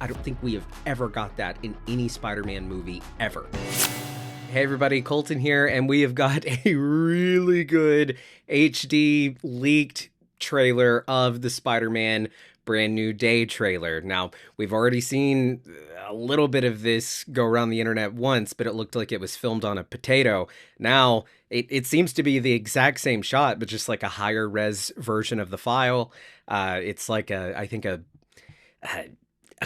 I don't think we have ever got that in any Spider-Man movie ever. Hey everybody, Colton here, and we have got a really good HD leaked trailer of the Spider-Man Brand New Day trailer. Now, we've already seen a little bit of this go around the internet once, but it looked like it was filmed on a potato. Now, it seems to be the exact same shot, but just like a higher res version of the file. It's like I think a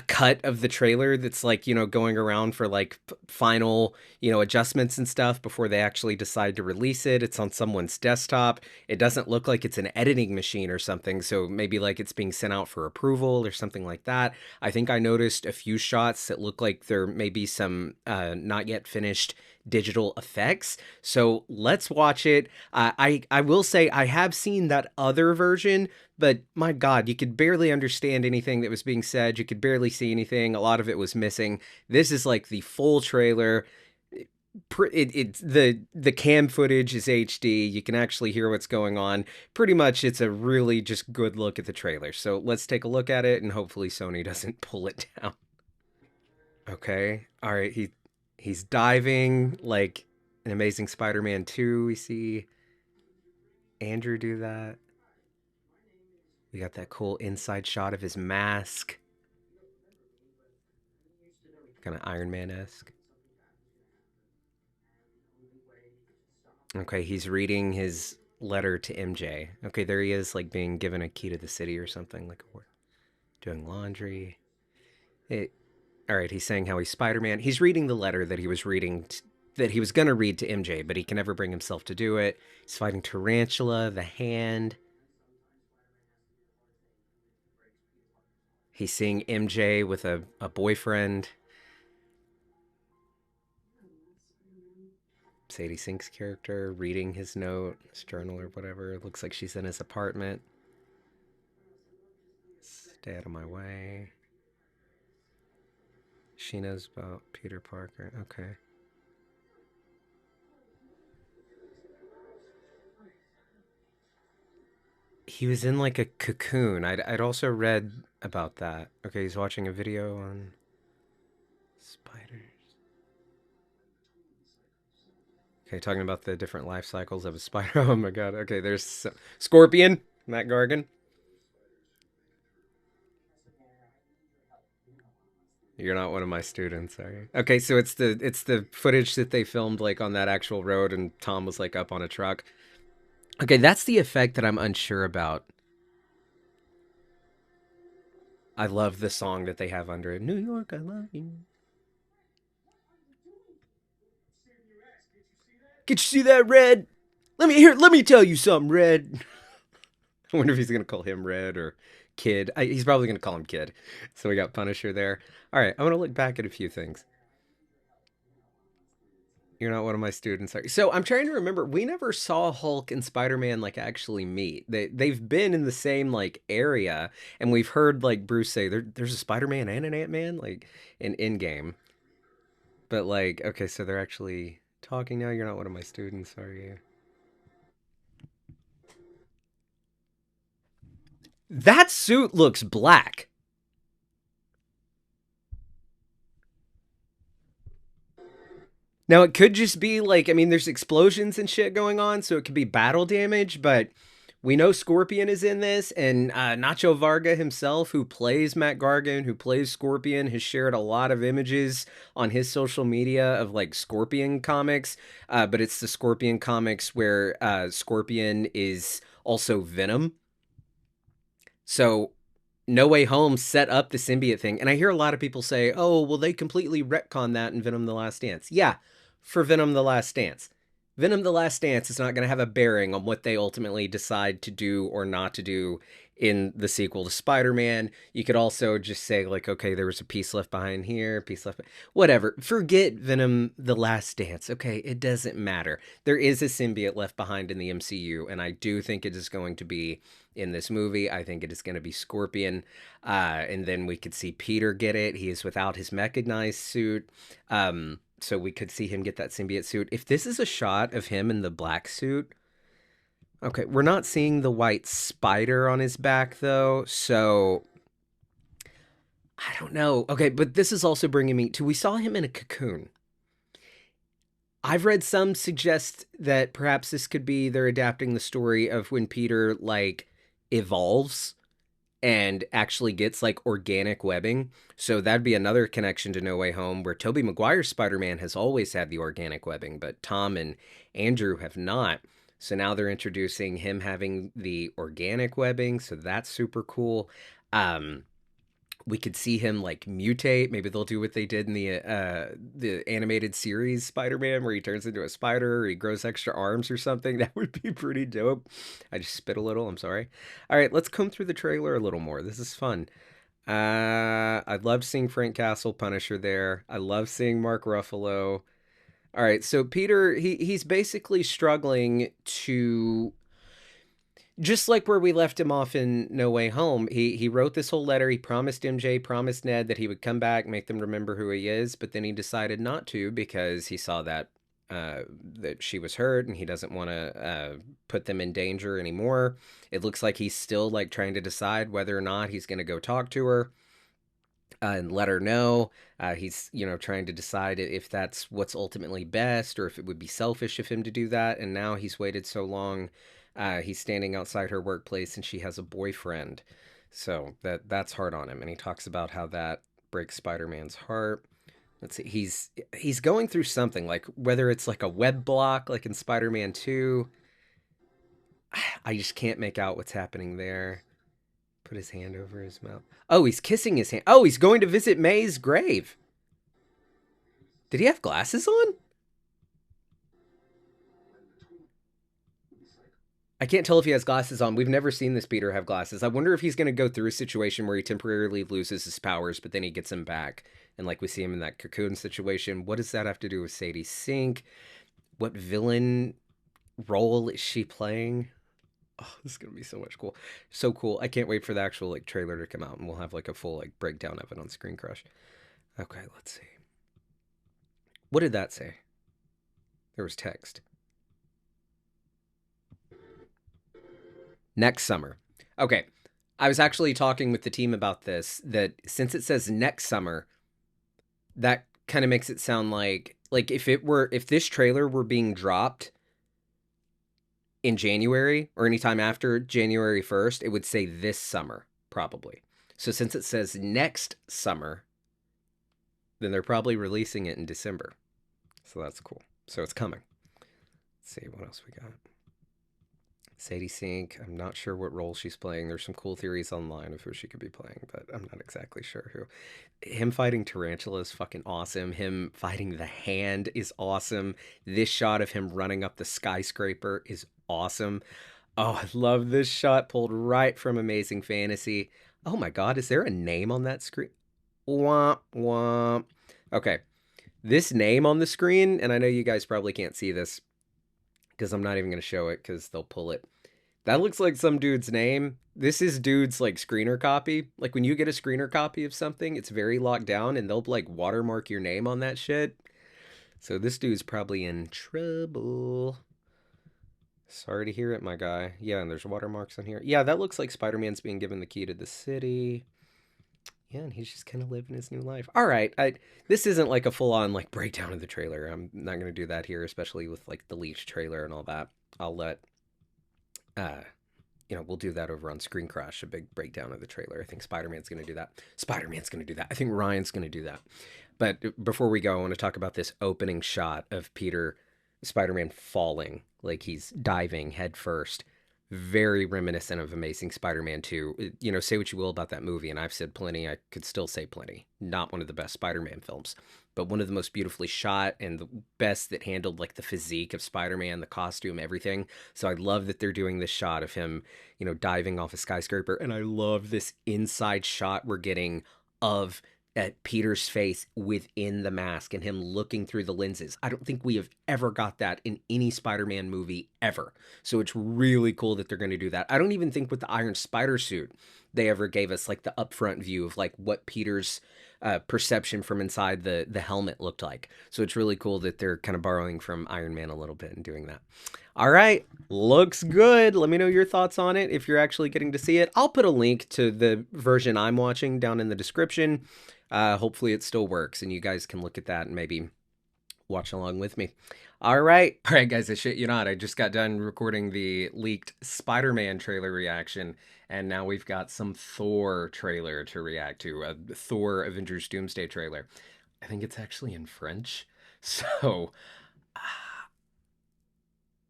cut of the trailer that's like, going around for like final, adjustments and stuff before they actually decide to release it. It's on someone's desktop. It doesn't look like it's an editing machine or something. So maybe like it's being sent out for approval or something like that. I think I noticed a few shots that look like there may be some not yet finished digital effects. So let's watch it. I will say I have seen that other version, but my God, you could barely understand anything that was being said. You could barely see anything. A lot of it was missing. This is like the full trailer. It's the cam footage is HD. You can actually hear what's going on. Pretty much, it's a really just good look at the trailer. So let's take a look at it, and hopefully Sony doesn't pull it down. Okay, all right. He's diving like an Amazing Spider-Man 2. We see Andrew do that. We got that cool inside shot of his mask. Kind of Iron Man-esque. Okay, he's reading his letter to MJ. Okay, there he is, like being given a key to the city or something, like doing laundry. All right, he's saying how he's Spider-Man. He's reading the letter that he was reading, that he was going to read to MJ, but he can never bring himself to do it. He's fighting Tarantula, the Hand. He's seeing MJ with a boyfriend. Sadie Sink's character reading his note, his journal or whatever. It looks like she's in his apartment. Stay out of my way. She knows about Peter Parker. Okay. He was in like a cocoon. I'd also read about that. Okay, he's watching a video on spiders. Okay, talking about the different life cycles of a spider. Oh my god. Okay, there's Scorpion, Matt Gargan. You're not one of my students, are you? Okay, so it's the footage that they filmed like on that actual road, and Tom was like up on a truck. Okay, that's the effect that I'm unsure about. I love the song that they have under it. New York, I love you. Get you see that, Red? Let me tell you something, Red. I wonder if he's gonna call him Red or Kid. He's probably gonna call him Kid. So we got Punisher there. All right, I'm gonna look back at a few things. You're not one of my students, are you? So I'm trying to remember. We never saw Hulk and Spider-Man like actually meet. They've been in the same like area, and we've heard like Bruce say there's a Spider-Man and an Ant-Man like in Endgame. But like, okay, so they're actually talking now. You're not one of my students, are you? That suit looks black. Now, it could just be like, I mean, there's explosions and shit going on, so it could be battle damage, but we know Scorpion is in this, and Nacho Varga himself, who plays Matt Gargan, who plays Scorpion, has shared a lot of images on his social media of like Scorpion comics, but it's the Scorpion comics where Scorpion is also Venom. So No Way Home set up the symbiote thing. And I hear a lot of people say, oh, well, they completely retcon that in Venom the Last Dance. Yeah, for Venom the Last Dance. Venom the Last Dance is not going to have a bearing on what they ultimately decide to do or not to do in the sequel to Spider-Man. You could also just say, like, okay, there was a piece left behind here, piece left behind. Whatever. Forget Venom the Last Dance. Okay, it doesn't matter. There is a symbiote left behind in the MCU, and I do think it is going to be in this movie. I think it is going to be Scorpion. And then we could see Peter get it. He is without his mechanized suit. So we could see him get that symbiote suit. If this is a shot of him in the black suit, okay, we're not seeing the white spider on his back, though, so I don't know. Okay, but this is also bringing me to we saw him in a cocoon. I've read some suggest that perhaps this could be they're adapting the story of when Peter like evolves and actually gets like organic webbing. So that'd be another connection to No Way Home where Tobey Maguire's Spider-Man has always had the organic webbing, but Tom and Andrew have not. So now they're introducing him having the organic webbing, so that's super cool. Um we could see him like mutate. Maybe they'll do what they did in the animated series Spider-Man, where he turns into a spider or he grows extra arms or something. That would be pretty dope. I just spit a little. I'm sorry. All right, let's comb through the trailer a little more. This is fun. I love seeing Frank Castle Punisher there. I love seeing Mark Ruffalo. All right, so Peter, he's basically struggling to just like where we left him off in No Way Home, he wrote this whole letter. He promised MJ, promised Ned that he would come back, make them remember who he is, but then he decided not to because he saw that she was hurt and he doesn't want to put them in danger anymore. It looks like he's still like trying to decide whether or not he's going to go talk to her and let her know. He's, trying to decide if that's what's ultimately best or if it would be selfish of him to do that. And now he's waited so long. He's standing outside her workplace and she has a boyfriend. So that's hard on him. And he talks about how that breaks Spider-Man's heart. Let's see. He's going through something like whether it's like a web block like in Spider-Man 2. I just can't make out what's happening there. Put his hand over his mouth. Oh, he's kissing his hand. Oh, he's going to visit May's grave. Did he have glasses on? I can't tell if he has glasses on. We've never seen this Peter have glasses. I wonder if he's going to go through a situation where he temporarily loses his powers, but then he gets them back. And like we see him in that cocoon situation. What does that have to do with Sadie Sink? What villain role is she playing? Oh, this is gonna be so much cool. So cool. I can't wait for the actual like trailer to come out and we'll have like a full like breakdown of it on Screen Crush. Okay, let's see. What did that say? There was text. Next summer. Okay. I was actually talking with the team about this, that since it says next summer, that kind of makes it sound like if this trailer were being dropped in January or anytime after January 1st, it would say this summer, probably. So since it says next summer, then they're probably releasing it in December. So that's cool. So it's coming. Let's see what else we got. Sadie Sink, I'm not sure what role she's playing. There's some cool theories online of who she could be playing, but I'm not exactly sure who. Him fighting Tarantula is fucking awesome. Him fighting the Hand is awesome. This shot of him running up the skyscraper is awesome. Oh, I love this shot pulled right from Amazing Fantasy. Oh my god, is there a name on that screen? Womp womp. Okay, this name on the screen, and I know you guys probably can't see this because I'm not even going to show it because they'll pull it. That looks like some dude's name. This is dude's like screener copy. Like when you get a screener copy of something, it's very locked down and they'll like watermark your name on that shit. So this dude's probably in trouble. Sorry to hear it, my guy. Yeah, and there's watermarks on here. Yeah, that looks like Spider-Man's being given the key to the city. Yeah, and he's just kind of living his new life. All right, this isn't like a full-on like breakdown of the trailer. I'm not going to do that here, especially with like the leaked trailer and all that. I'll let, we'll do that over on Screen Crush, a big breakdown of the trailer. I think Spider-Man's going to do that. Spider-Man's going to do that. I think Ryan's going to do that. But before we go, I want to talk about this opening shot of Spider-Man falling, like he's diving head first. Very reminiscent of Amazing Spider-Man 2. Say what you will about that movie, and I've said plenty. I could still say plenty. Not one of the best Spider-Man films, but one of the most beautifully shot and the best that handled like the physique of Spider-Man, the costume, everything. So I love that they're doing this shot of him, diving off a skyscraper, and I love this inside shot we're getting of at Peter's face within the mask and him looking through the lenses. I don't think we have ever got that in any Spider-Man movie ever. So it's really cool that they're going to do that. I don't even think with the Iron Spider suit they ever gave us like the upfront view of like what Peter's perception from inside the helmet looked like. So it's really cool that they're kind of borrowing from Iron Man a little bit and doing that. All right, looks good. Let me know your thoughts on it if you're actually getting to see it. I'll put a link to the version I'm watching down in the description. Hopefully it still works and you guys can look at that and maybe watch along with me. All right. All right, guys, I shit you not. I just got done recording the leaked Spider-Man trailer reaction, and now we've got some Thor trailer to react to, a Thor Avengers Doomsday trailer. I think it's actually in French, so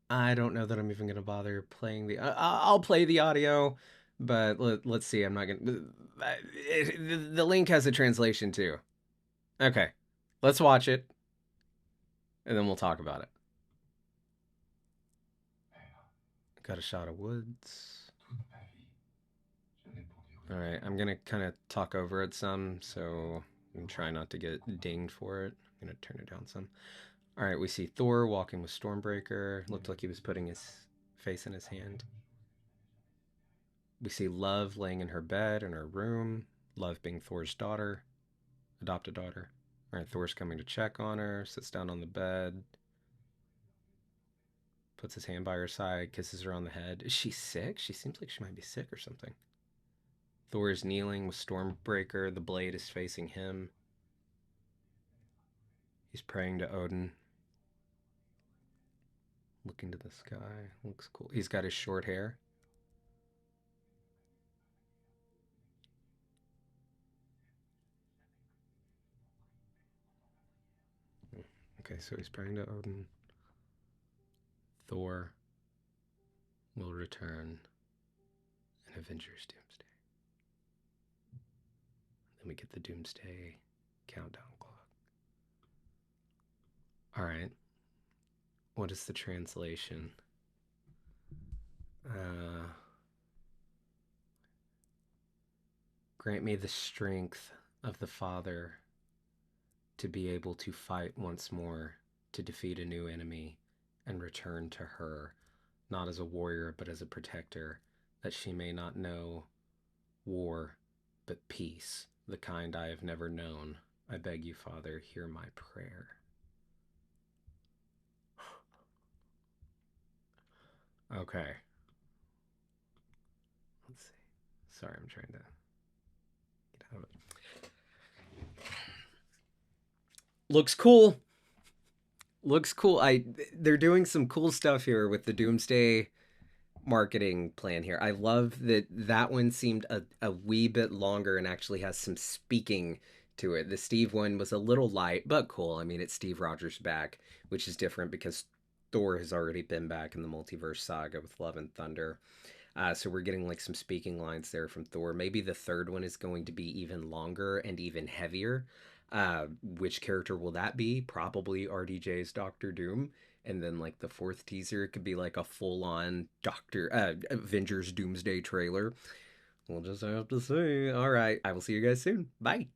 I don't know that I'm even going to bother playing the... I'll play the audio, but let's see. I'm not going to... The link has a translation, too. Okay, let's watch it, and then we'll talk about it. Got a shot of woods. All right, I'm gonna kind of talk over it some, so I'm try not to get dinged for it. I'm gonna turn it down some. All right, we see Thor walking with Stormbreaker. Looked like he was putting his face in his hand. We see Love laying in her bed in her room. Love being Thor's daughter, adopted daughter. All right, Thor's coming to check on her. Sits down on the bed. Puts his hand by her side, kisses her on the head. Is she sick? She seems like she might be sick or something. Thor is kneeling with Stormbreaker. The blade is facing him. He's praying to Odin. Looking to the sky. Looks cool. He's got his short hair. Okay, so he's praying to Odin. Thor will return in Avengers Doomsday. Then we get the Doomsday countdown clock. All right. What is the translation? Grant me the strength of the Father to be able to fight once more, to defeat a new enemy, and return to her, not as a warrior, but as a protector, that she may not know war, but peace, the kind I have never known. I beg you, Father, hear my prayer. Okay. Let's see. Sorry, I'm trying to get out of it. Looks cool. Looks cool. They're doing some cool stuff here with the Doomsday marketing plan here. I love that that one seemed a wee bit longer and actually has some speaking to it. The Steve one was a little light, but cool. I mean, it's Steve Rogers back, which is different because Thor has already been back in the multiverse saga with Love and Thunder. So we're getting like some speaking lines there from Thor. Maybe the third one is going to be even longer and even heavier. Which character will that be? Probably RDJ's Doctor Doom. And then like the fourth teaser, it could be like a full-on Avengers Doomsday trailer. We'll just have to see. All right, I will see you guys soon. Bye.